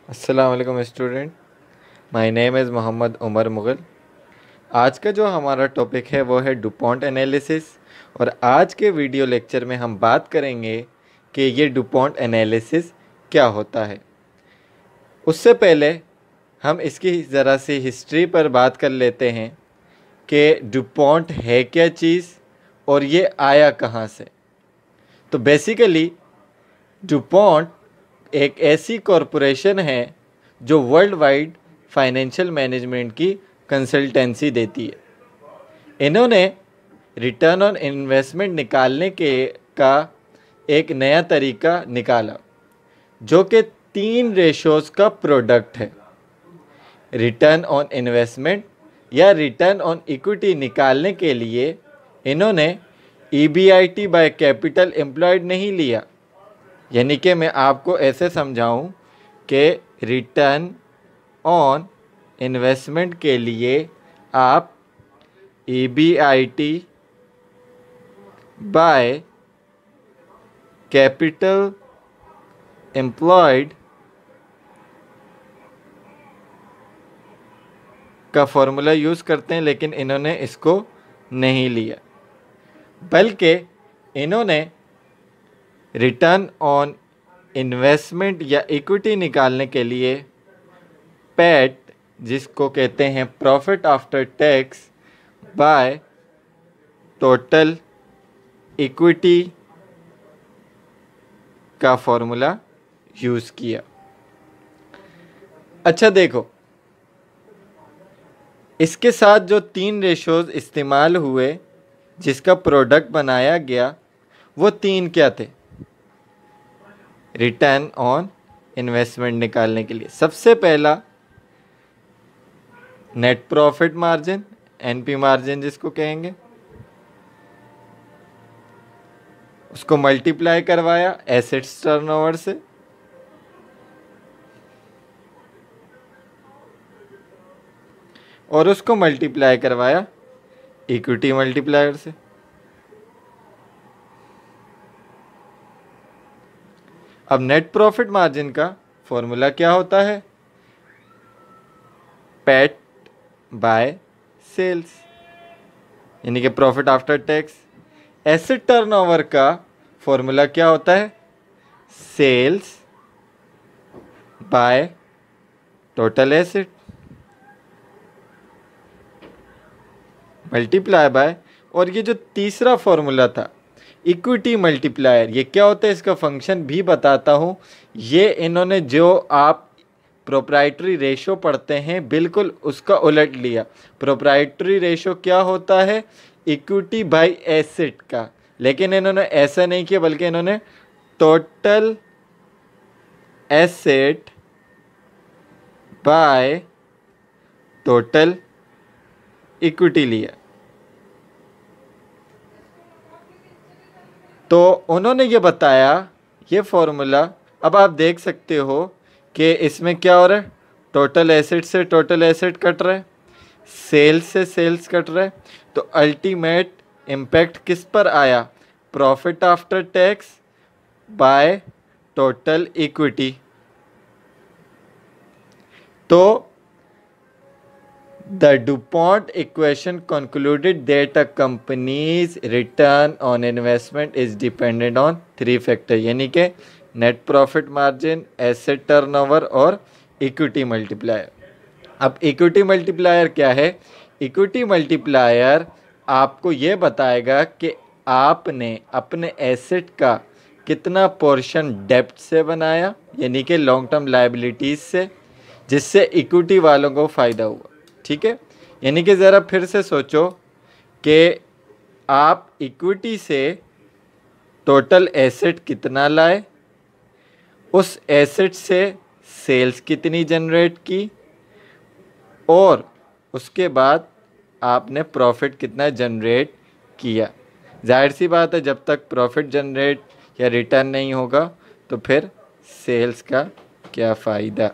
अस्सलाम वालेकुम student, my name is Mohammad Umar Mughal. आज का जो हमारा टॉपिक है वो है डुपॉन्ट एनालिसिस। और आज के वीडियो लेक्चर में हम बात करेंगे कि ये डुपॉन्ट एनालिसिस क्या होता है। उससे पहले हम इसकी ज़रा सी हिस्ट्री पर बात कर लेते हैं कि डुपॉन्ट है क्या चीज़ और ये आया कहाँ से। तो बेसिकली डुपॉन्ट एक ऐसी कॉरपोरेशन है जो वर्ल्ड वाइड फाइनेंशियल मैनेजमेंट की कंसल्टेंसी देती है। इन्होंने रिटर्न ऑन इन्वेस्टमेंट निकालने का एक नया तरीका निकाला जो कि 3 रेशोज़ का प्रोडक्ट है। रिटर्न ऑन इन्वेस्टमेंट या रिटर्न ऑन इक्विटी निकालने के लिए इन्होंने EBIT बाय कैपिटल एम्प्लॉयड नहीं लिया। यानी कि मैं आपको ऐसे समझाऊं कि रिटर्न ऑन इन्वेस्टमेंट के लिए आप EBIT बाय कैपिटल एम्प्लॉयड का फॉर्मूला यूज़ करते हैं, लेकिन इन्होंने इसको नहीं लिया, बल्कि इन्होंने रिटर्न ऑन इन्वेस्टमेंट या इक्विटी निकालने के लिए पैट, जिसको कहते हैं profit after tax by total equity का फॉर्मूला यूज़ किया। अच्छा देखो, इसके साथ जो 3 रेशोज़ इस्तेमाल हुए जिसका प्रोडक्ट बनाया गया वो 3 क्या थे रिटर्न ऑन इन्वेस्टमेंट निकालने के लिए। सबसे पहला net profit margin, NP margin जिसको कहेंगे, उसको मल्टीप्लाई करवाया एसेट्स टर्नओवर से। और उसको मल्टीप्लाई करवाया इक्विटी मल्टीप्लायर से। अब नेट प्रॉफिट मार्जिन का फॉर्मूला क्या होता है? पैट बाय सेल्स, यानी कि profit after tax. Asset turnover का फॉर्मूला क्या होता है? Sales by total asset multiply by. और ये जो तीसरा फॉर्मूला था इक्विटी मल्टीप्लायर, ये क्या होता है इसका फंक्शन भी बताता हूँ। ये इन्होंने जो आप प्रोप्राइटरी रेशो पढ़ते हैं बिल्कुल उसका उलट लिया। प्रोप्राइटरी रेशो क्या होता है? इक्विटी बाय एसेट का, लेकिन इन्होंने ऐसा नहीं किया, बल्कि इन्होंने total asset by total equity लिया। तो उन्होंने ये बताया, ये फॉर्मूला अब आप देख सकते हो कि इसमें क्या हो रहा है, टोटल एसेट से टोटल एसेट कट रहा है, सेल्स से सेल्स कट रहा है। तो अल्टीमेट इम्पैक्ट किस पर आया? Profit after tax by total equity. तो The DuPont equation concluded that a company's return on investment is dependent on 3 factors, यानी कि net profit margin, asset turnover और इक्विटी मल्टीप्लायर। अब इक्विटी मल्टीप्लायर क्या है? इक्विटी मल्टीप्लायर आपको ये बताएगा कि आपने अपने एसेट का कितना पोर्शन डेब्ट से बनाया, यानी कि लॉन्ग टर्म लायबिलिटीज़ से, जिससे इक्विटी वालों को फ़ायदा हुआ। ठीक है, यानी कि ज़रा फिर से सोचो कि आप इक्विटी से टोटल एसेट कितना लाए, उस एसेट से सेल्स कितनी जनरेट की, और उसके बाद आपने प्रॉफिट कितना जनरेट किया। जाहिर सी बात है, जब तक प्रॉफिट जनरेट या रिटर्न नहीं होगा तो फिर सेल्स का क्या फ़ायदा।